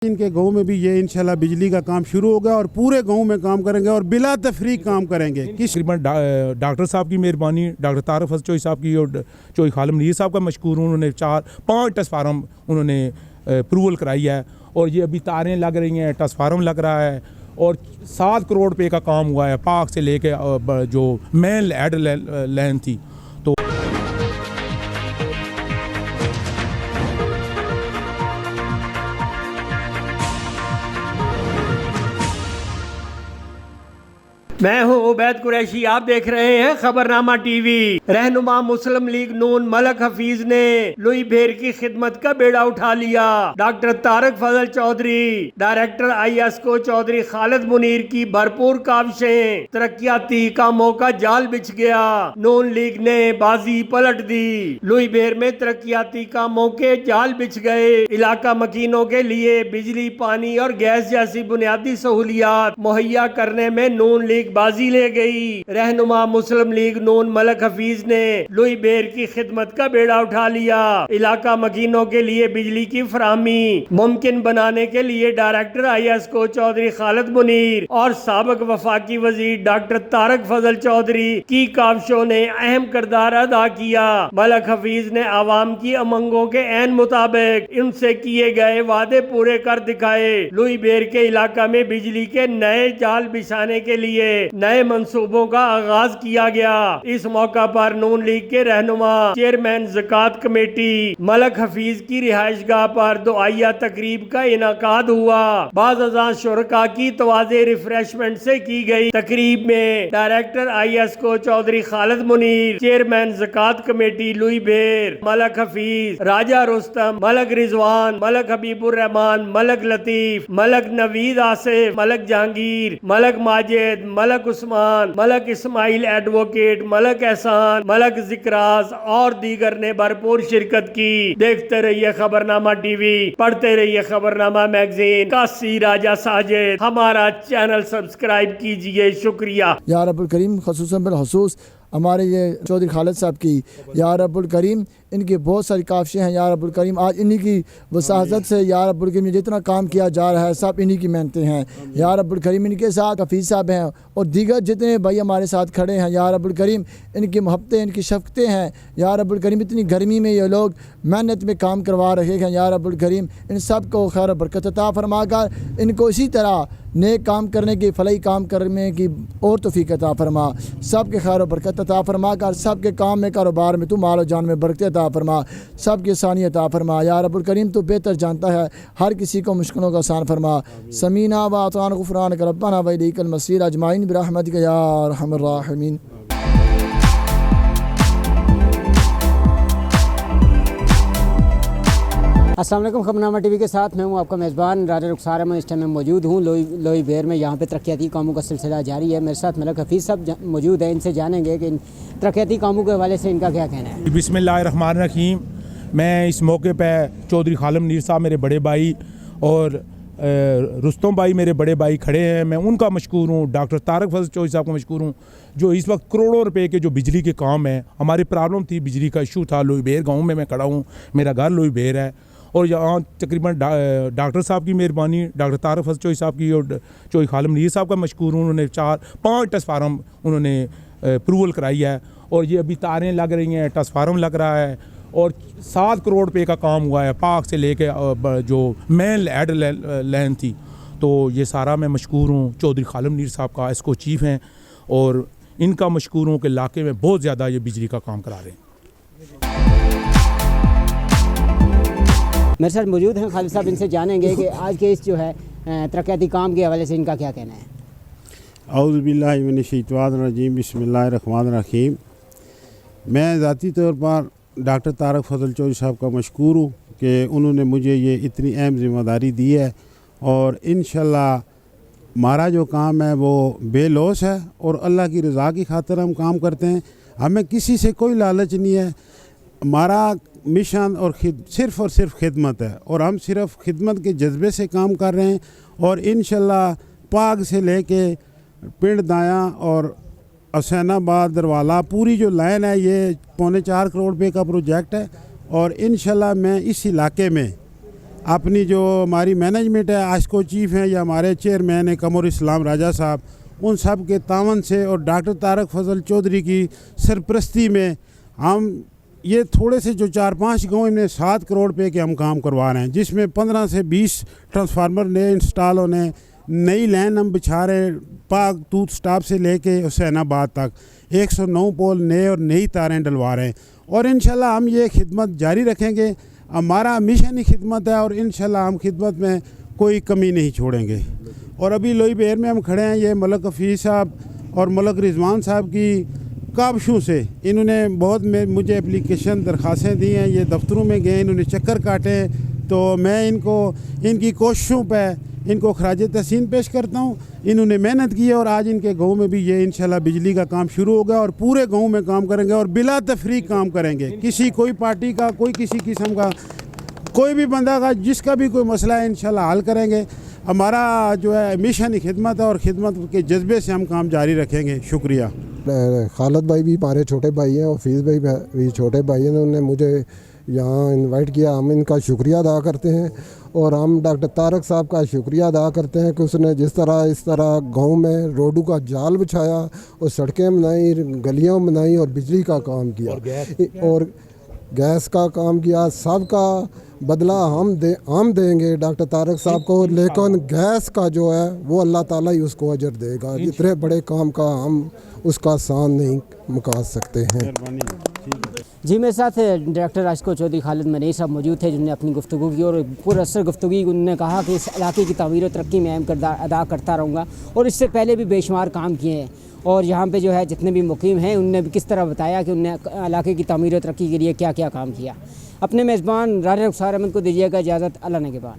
इनके गांव में भी ये इंशाल्लाह बिजली का काम शुरू होगा और पूरे गांव में काम करेंगे और बिला तफरीक काम करेंगे। तकरीबन डॉक्टर साहब की मेहरबानी, डॉक्टर तारक फजल चौधरी साहब की और चौधरी खालिद मुनीर साहब का मशकूर हूँ। उन्होंने 4-5 ट्रांसफार्म उन्होंने अप्रूवल कराई है और ये अभी तारें लग रही हैं, ट्रांसफार्म लग रहा है और 7 करोड़ रुपये का काम हुआ है। पाक से लेके जो मेन हेड लाइन थी तो मैं हूं उबैद कुरैशी, आप देख रहे हैं खबरनामा टीवी। रहनुमा मुस्लिम लीग नून मलक हफीज ने लुई भेर की खिदमत का बेड़ा उठा लिया। डॉक्टर तारक फजल चौधरी, डायरेक्टर ISCO चौधरी खालिद मुनीर की भरपूर काविशें, तरक्याती कामों का जाल बिछ गया। नून लीग ने बाजी पलट दी। लुई भेर में तरक्याती कामों के जाल बिछ गए। इलाका मकीनों के लिए बिजली, पानी और गैस जैसी बुनियादी सहूलियात मुहैया करने में नून लीग बाजी ले गई। रहनुमा मुस्लिम लीग नून मलक हफीज ने लुई भेर की खिदमत का बेड़ा उठा लिया। इलाका मकीनों के लिए बिजली की फराहमी मुमकिन बनाने के लिए डायरेक्टर ISCO चौधरी खालिद मुनीर और साबिक वफाकी वजीर डॉक्टर तारक फजल चौधरी की काविशों ने अहम किरदार अदा किया। मलक हफीज ने आवाम की उमंगों के ऐन मुताबिक उनसे किए गए वादे पूरे कर दिखाए। लुई भेर के इलाका में बिजली के नए जाल बिछाने के लिए नए मंसूबों का आगाज किया गया। इस मौका पर नून लीग के रहनुमा चेयरमैन ज़कात कमेटी मलक हफीज की रिहाइशगाह पर दुआया तकरीब का इनाकाद हुआ। बाज़ शुरका की तवाज़े रिफ्रेशमेंट से की गई तकरीब में director ISCO Chaudhry Khalid Munir, chairman ज़कात कमेटी लुई भेर, मलक हफीज, राजा रुस्तम, मलक रिजवान, मलक हबीबुर रहमान, मलक लतीफ, मलक नवीद आसिफ, मलक जहांगीर, मलक माजिद, मलक उस्मान, मलक इस्माइल एडवोकेट, मलक एहसान, मलक जिक्रास और दीगर ने भरपूर शिरकत की। देखते रहिए खबरनामा टीवी, पढ़ते रहिए खबरनामा मैगजीन। काशी राजा साजिद, हमारा चैनल सब्सक्राइब कीजिए। शुक्रिया। या रब्बुल करीम, खसूसन बिलखसूस हमारे ये चौधरी खालिद साहब की, या रब्बुल करीम इनकी बहुत सारी काविशें हैं। या रब्बुल करीम आज इन्हीं की वसाहत से या रब्बुल करीम जितना काम किया जा रहा है सब इन्हीं की मेहनतें हैं। या रब्बुल करीम इनके साथ हफीज़ साहब हैं और दीगर जितने भाई हमारे साथ खड़े हैं। या रब्बुल करीम इनकी मोहब्बतें, इनकी शफ़क़तें हैं। या रब्बुल करीम इतनी गर्मी में ये लोग मेहनत में काम करवा रहे हैं। या रब्बुल करीम इन सब को खैर बरकत अता फरमाकर इनको इसी तरह नेक काम करने की, फलाई काम करने की और तौफीक अता फरमा। सब के खैर बरकत अता फरमा कर सब के काम में, कारोबार में, तू माल जान में बरकत अता फरमा। सब की आसानी अता फरमा। या रब्बुल करीम तो बेहतर जानता है, हर किसी को मुश्किलों का आसान फरमा। समीना व अतान गुफ़रान का रब्बना व इलैकल मसीर अजमाइन बिरहमतिक या अरहमर राहिमीन। अस्सलाम वालेकुम, खबरनामा टीवी के साथ मैं हूं आपका मेज़बान राजा रुखसार। मैं इस टाइम में मौजूद हूं लोई भेर में। यहाँ पे तरक्याती कामों का सिलसिला जारी है। मेरे साथ मलक हफीज़ साहब मौजूद है, इनसे जानेंगे कि इन तरक्याती कामों के हवाले से इनका क्या कहना है। बिस्मिल्लाहिर्रहमानिर्रहीम। मैं इस मौके पर चौधरी खालिद मुनीर साहब मेरे बड़े भाई और रुस्तम भाई मेरे बड़े भाई खड़े हैं, मैं उनका मशकूर हूँ। डॉक्टर तारक फजल चौधरी साहब का मशकूर हूँ जो इस वक्त करोड़ों रुपए के जो बिजली के काम है। हमारी प्रॉब्लम थी, बिजली का इशू था। लुई भेर गाँव में मैं खड़ा हूँ, मेरा घर लुई भेर है और यहाँ तकरीबन डॉक्टर साहब की मेहरबानी, डॉक्टर तारक फजल चौधरी साहब की और चौधरी खालिद मुनीर साहब का मशकूर हूँ। उन्होंने 4-5 ट्रांसफार्म उन्होंने अप्रूवल कराई है और ये अभी तारें लग रही हैं, ट्रांसफार्म लग रहा है और 7 करोड़ रुपये का काम हुआ है। पाक से लेके जो मेन हेड लाइन थी तो ये सारा मैं मशकूर हूँ। चौधरी खालिद मुनीर साहब का ISCO चीफ़ हैं और इनका मशकूर हूँ कि इलाके में बहुत ज़्यादा ये बिजली का काम करा रहे हैं। मेरे साथ मौजूद हैं खालिद साहब, इनसे जानेंगे कि आज के इस जो है तरक्याती काम के हवाले से इनका क्या कहना है। औज़ु बिल्लाहि मिनश शैतानिर रजीम, बिस्मिल्लाहिर रहमानिर रहीम। मैं ज़ाती तौर पर डॉक्टर तारक फजल चौधरी साहब का मशकूर हूँ कि उन्होंने मुझे ये इतनी अहम ज़िम्मेदारी दी है और इंशाल्लाह हमारा जो काम है वो बेलौस है और अल्लाह की रज़ा की खातिर हम काम करते हैं। हमें किसी से कोई लालच नहीं है। हमारा मिशन और सिर्फ़ और सिर्फ खिदमत है और हम सिर्फ खिदमत के जज्बे से काम कर रहे हैं और इंशाल्लाह पाग से लेके पिंड दायां और हुसैनाबाद दरवाला पूरी जो लाइन है ये 4.25 करोड़ रुपये का प्रोजेक्ट है और इंशाल्लाह मैं इस इलाके में अपनी जो हमारी मैनेजमेंट है, आस्को चीफ हैं या हमारे चेयरमैन हैं कमर इस्लाम राजा साहब, उन सब के तावन से और डॉक्टर तारक फजल चौधरी की सरपरस्ती में हम ये थोड़े से जो 4-5 गाँव में 7 करोड़ रुपये के हम काम करवा रहे हैं, जिसमें 15 से 20 ट्रांसफार्मर नए इंस्टॉल होने, नई लाइन हम बिछा रहे पाक तूत स्टाफ से लेके हुसैनाबाद तक 109 पोल नए और नई तारें डलवा रहे हैं। और इंशाल्लाह हम ये खिदमत जारी रखेंगे। हमारा मिशन ही खिदमत है और इंशाल्लाह हम खिदमत में कोई कमी नहीं छोड़ेंगे। और अभी लोई बेर में हम खड़े हैं, ये मलक हफीज़ साहब और मलक रिजवान साहब की काबशों से इन्होंने बहुत मुझे एप्लीकेशन दरख्वास्तें दी हैं, ये दफ्तरों में गए, इन्होंने चक्कर काटे, तो मैं इनको इनकी कोशिशों पर इनको खराज तहसीन पेश करता हूँ। इन्होंने मेहनत की है और आज इनके गांव में भी ये इंशाल्लाह बिजली का काम शुरू होगा और पूरे गांव में काम करेंगे और बिला तफरीक काम करेंगे। किसी कोई पार्टी का, कोई किसी किस्म का, कोई भी बंदा का, जिसका भी कोई मसला है इंशाल्लाह हल करेंगे। हमारा जो है मिशन ही खिदमत है और खिदमत के जज्बे से हम काम जारी रखेंगे। शुक्रिया। खालिद भाई भी हमारे छोटे भाई हैं और हफीज़ भाई भी छोटे भाई हैं, उन्होंने मुझे यहाँ इनवाइट किया, हम इनका शुक्रिया अदा करते हैं। और हम डॉक्टर तारक साहब का शुक्रिया अदा करते हैं कि उसने जिस तरह इस तरह गांव में रोडों का जाल बिछाया और सड़कें बनाई, गलियां बनाई और बिजली का काम किया और गैस का काम किया। सबका बदला हम देंगे डॉक्टर तारक साहब को, लेकिन गैस का जो है वो अल्लाह ताला ही उसको अजर देगा। इतने बड़े काम का हम उसका सान नहीं मुका सकते हैं। जी मेरे साथ डायरेक्टर आस्को चौधरी खालिद मनीर साहब मौजूद थे, जिन्होंने अपनी गुफ्तगू की और पुरअसर गुफ्तगू की। उन्होंने कहा कि इस इलाके की तमीर और तरक्की में अहम किरदार अदा करता रहूँगा और इससे पहले भी बेशुमार काम किए हैं। और यहाँ पे जो है जितने भी मुकीम हैं उनने भी किस तरह बताया कि उनने इलाके की तमीर और तरक्की के लिए क्या क्या काम किया। अपने मेज़बान राजा रुखसार अहमद को दीजिएगा इजाज़त। अल्लाह ने के बाद।